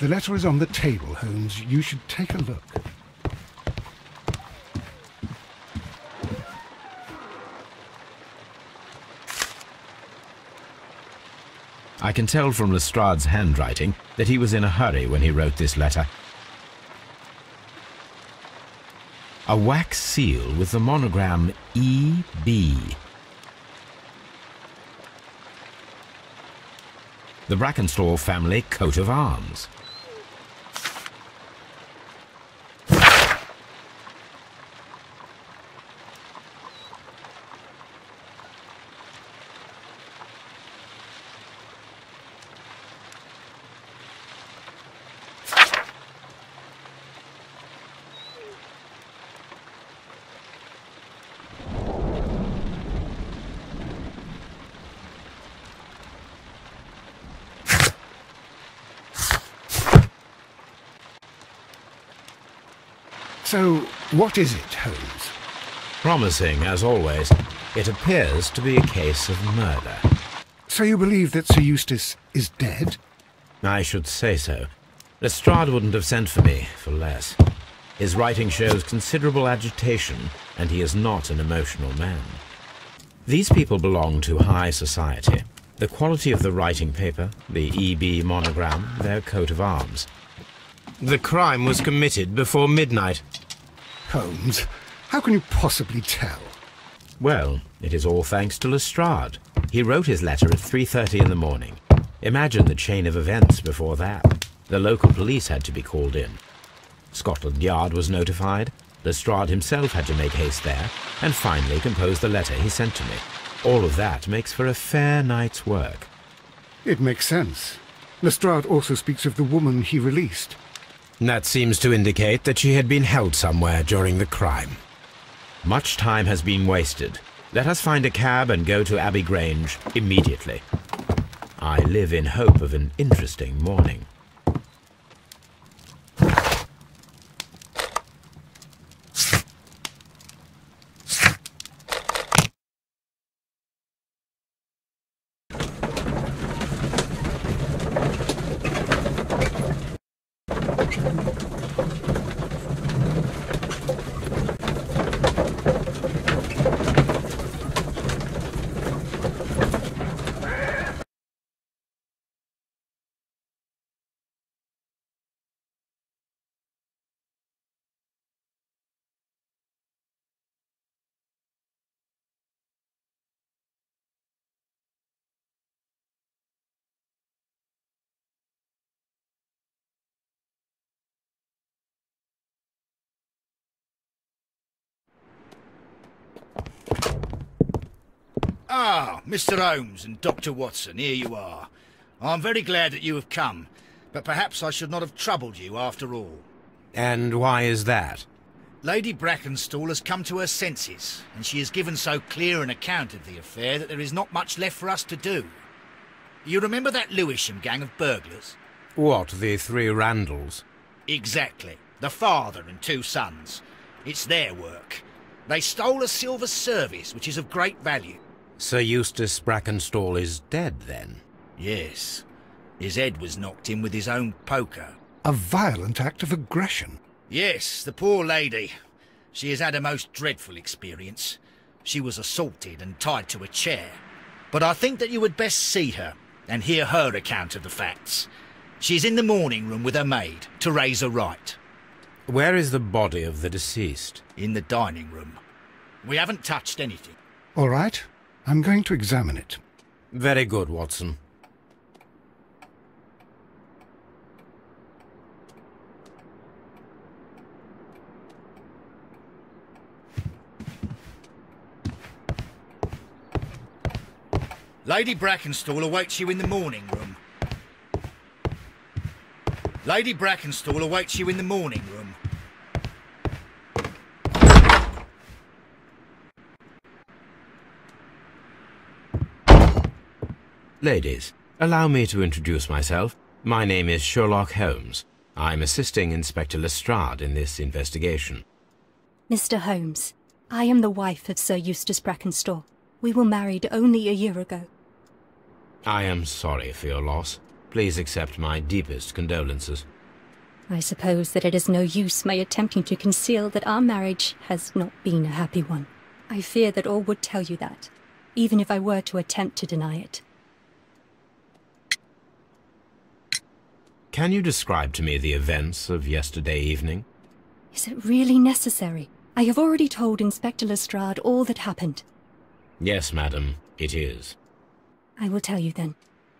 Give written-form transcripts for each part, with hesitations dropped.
The letter is on the table, Holmes. You should take a look. I can tell from Lestrade's handwriting that he was in a hurry when he wrote this letter. A wax seal with the monogram E.B. The Brackenstall family coat of arms. So, what is it, Holmes? Promising, as always. It appears to be a case of murder. So you believe that Sir Eustace is dead? I should say so. Lestrade wouldn't have sent for me for less. His writing shows considerable agitation, and he is not an emotional man. These people belong to high society. The quality of the writing paper, the EB monogram, their coat of arms. The crime was committed before midnight. Holmes, how can you possibly tell? Well, it is all thanks to Lestrade. He wrote his letter at 3:30 in the morning. Imagine the chain of events before that. The local police had to be called in. Scotland Yard was notified. Lestrade himself had to make haste there, and finally compose the letter he sent to me. All of that makes for a fair night's work. It makes sense. Lestrade also speaks of the woman he released. That seems to indicate that she had been held somewhere during the crime. Much time has been wasted. Let us find a cab and go to Abbey Grange immediately. I live in hope of an interesting morning. Ah, Mr. Holmes and Dr. Watson, here you are. I'm very glad that you have come, but perhaps I should not have troubled you after all. And why is that? Lady Brackenstall has come to her senses, and she has given so clear an account of the affair that there is not much left for us to do. You remember that Lewisham gang of burglars? What, the three Randalls? Exactly. The father and two sons. It's their work. They stole a silver service, which is of great value. Sir Eustace Brackenstall is dead, then? Yes. His head was knocked in with his own poker. A violent act of aggression. Yes, the poor lady. She has had a most dreadful experience. She was assaulted and tied to a chair. But I think that you would best see her and hear her account of the facts. She's in the morning room with her maid, Teresa Wright. Where is the body of the deceased? In the dining room. We haven't touched anything. All right. I'm going to examine it. Very good, Watson. Lady Brackenstall awaits you in the morning room. Lady Brackenstall awaits you in the morning room. Ladies, allow me to introduce myself. My name is Sherlock Holmes. I'm assisting Inspector Lestrade in this investigation. Mr. Holmes, I am the wife of Sir Eustace Brackenstall. We were married only a year ago. I am sorry for your loss. Please accept my deepest condolences. I suppose that it is no use my attempting to conceal that our marriage has not been a happy one. I fear that all would tell you that, even if I were to attempt to deny it. Can you describe to me the events of yesterday evening? Is it really necessary? I have already told Inspector Lestrade all that happened. Yes, madam, it is. I will tell you then.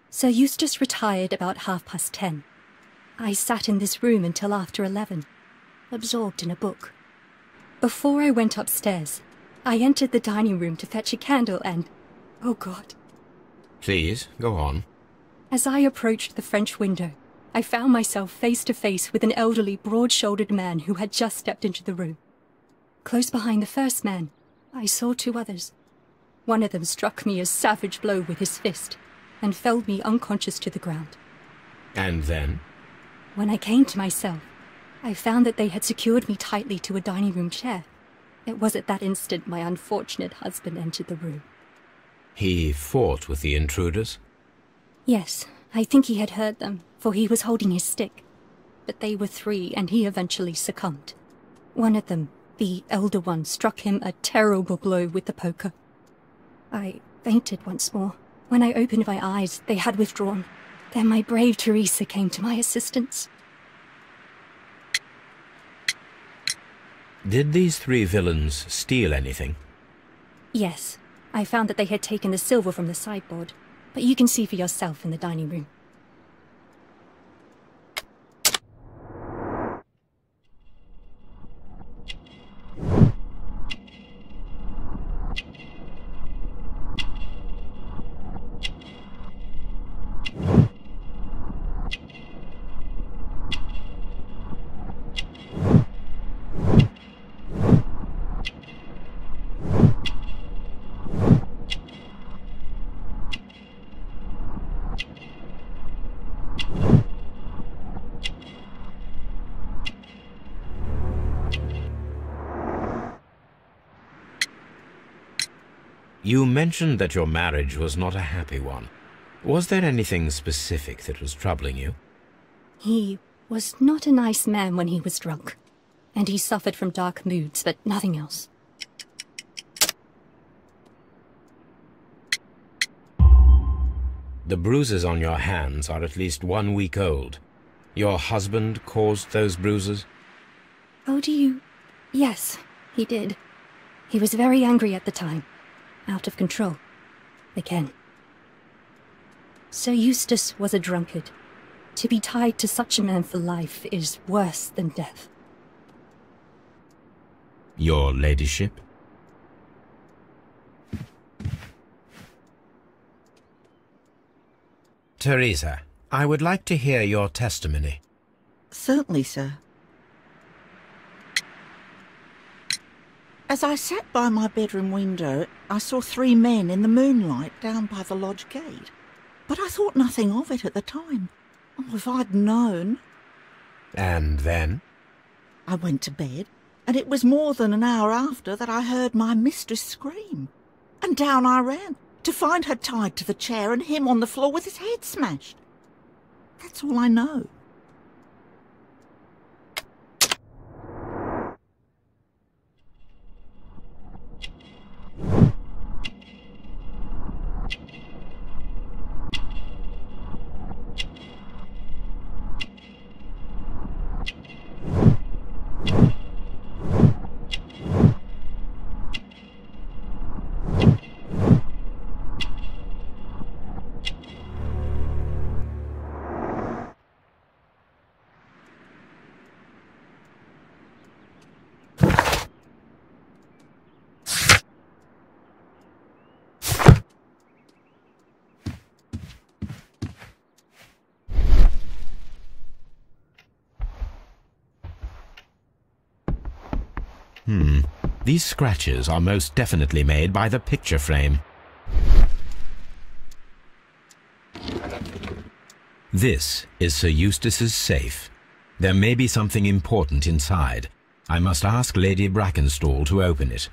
Sir Eustace retired about 10:30. I sat in this room until after 11, absorbed in a book. Before I went upstairs, I entered the dining room to fetch a candle and... oh God. Please, go on. As I approached the French window, I found myself face to face with an elderly, broad-shouldered man who had just stepped into the room. Close behind the first man, I saw 2 others. One of them struck me a savage blow with his fist and felled me unconscious to the ground. And then? When I came to myself, I found that they had secured me tightly to a dining room chair. It was at that instant my unfortunate husband entered the room. He fought with the intruders? Yes, I think he had heard them, for he was holding his stick. But they were 3, and he eventually succumbed. One of them, the elder one, struck him a terrible blow with the poker. I fainted once more. When I opened my eyes, they had withdrawn. Then my brave Teresa came to my assistance. Did these 3 villains steal anything? Yes, I found that they had taken the silver from the sideboard, but you can see for yourself in the dining room. You mentioned that your marriage was not a happy one. Was there anything specific that was troubling you? He was not a nice man when he was drunk, and he suffered from dark moods, but nothing else. The bruises on your hands are at least 1 week old. Your husband caused those bruises? Oh, do you... Yes, he did. He was very angry at the time. Out of control. Again. Sir Eustace was a drunkard. To be tied to such a man for life is worse than death. Your ladyship? Teresa, I would like to hear your testimony. Certainly, sir. As I sat by my bedroom window, I saw 3 men in the moonlight down by the lodge gate. But I thought nothing of it at the time. Oh, if I'd known. And then? I went to bed, and it was more than an hour after that I heard my mistress scream. And down I ran, to find her tied to the chair and him on the floor with his head smashed. That's all I know. These scratches are most definitely made by the picture frame. This is Sir Eustace's safe. There may be something important inside. I must ask Lady Brackenstall to open it.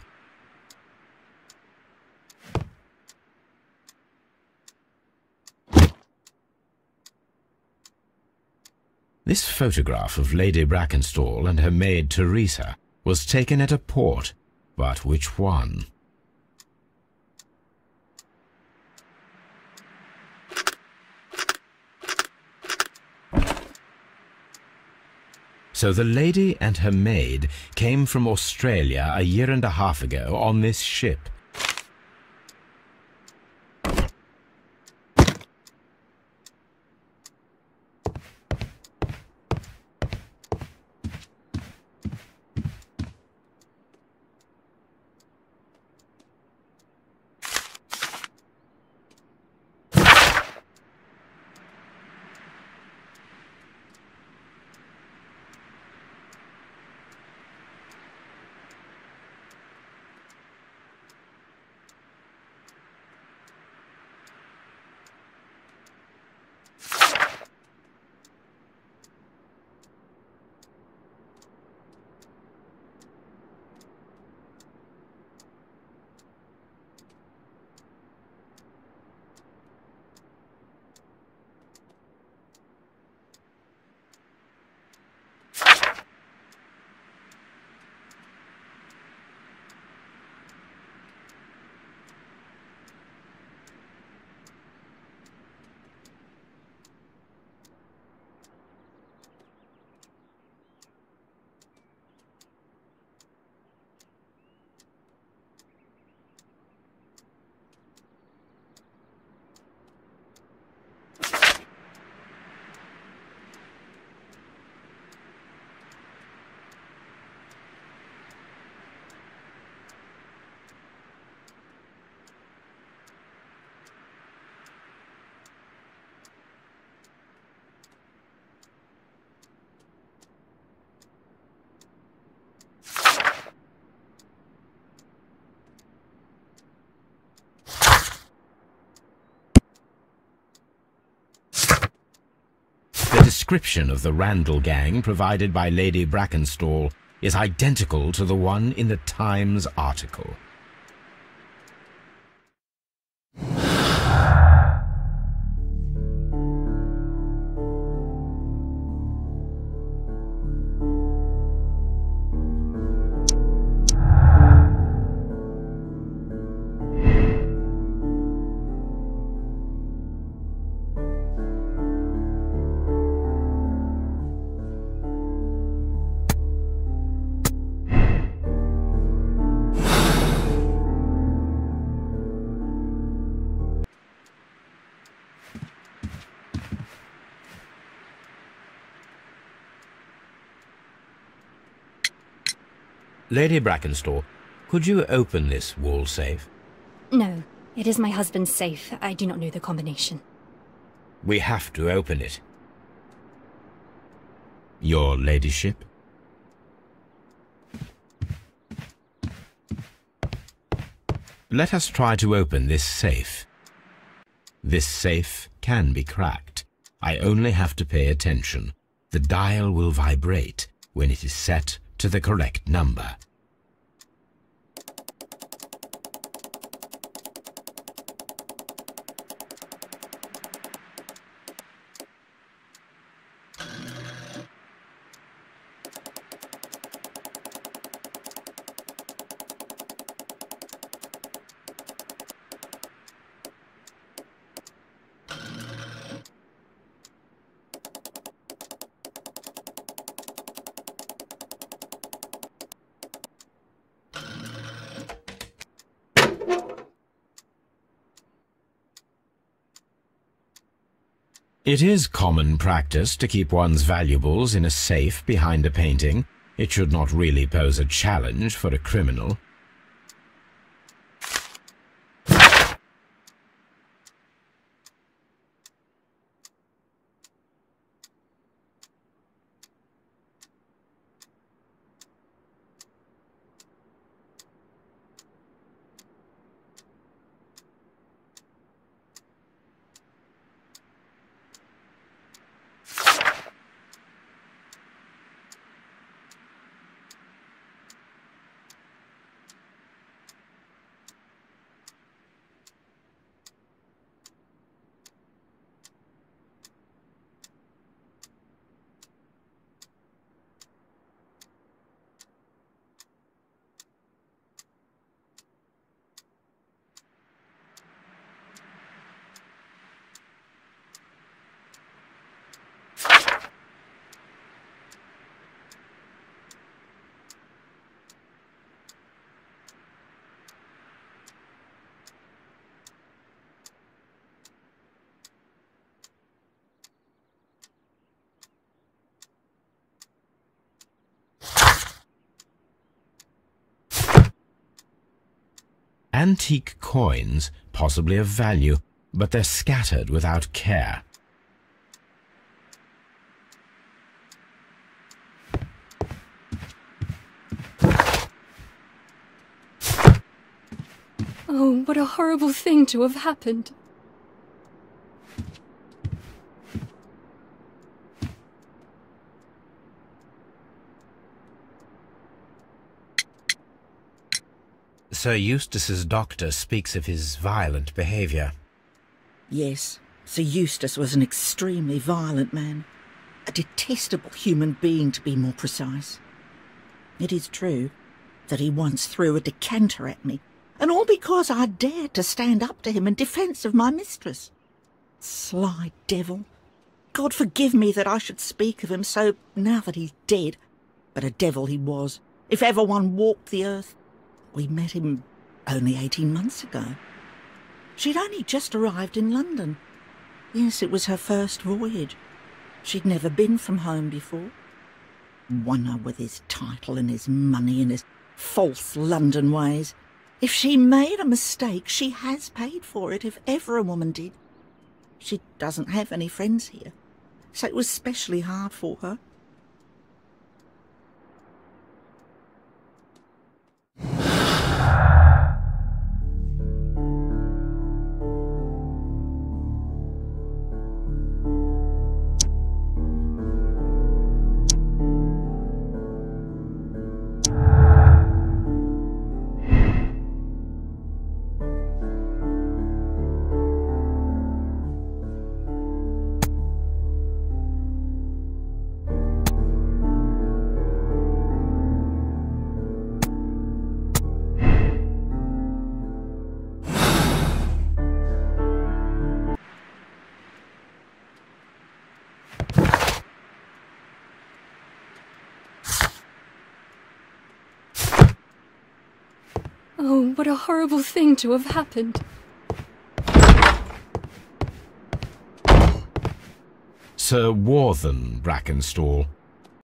This photograph of Lady Brackenstall and her maid Teresa was taken at a port, but which one? So the lady and her maid came from Australia a year and a half ago on this ship. The description of the Randall gang provided by Lady Brackenstall is identical to the one in the Times article. Lady Brackenstall, could you open this wall safe? No, it is my husband's safe. I do not know the combination. We have to open it. Your ladyship? Let us try to open this safe. This safe can be cracked. I only have to pay attention. The dial will vibrate when it is set to the correct number. It is common practice to keep one's valuables in a safe behind a painting. It should not really pose a challenge for a criminal. Antique coins, possibly of value, but they're scattered without care. Oh, what a horrible thing to have happened. Sir Eustace's doctor speaks of his violent behaviour. Yes, Sir Eustace was an extremely violent man. A detestable human being, to be more precise. It is true that he once threw a decanter at me, and all because I dared to stand up to him in defence of my mistress. Sly devil. God forgive me that I should speak of him so now that he's dead, but a devil he was, if ever one walked the earth. We met him only 18 months ago. She'd only just arrived in London. Yes, it was her first voyage. She'd never been from home before. Wonder with his title and his money and his false London ways. If she made a mistake, she has paid for it, if ever a woman did. She doesn't have any friends here, so it was especially hard for her. Oh, what a horrible thing to have happened. Sir Warthen Brackenstall,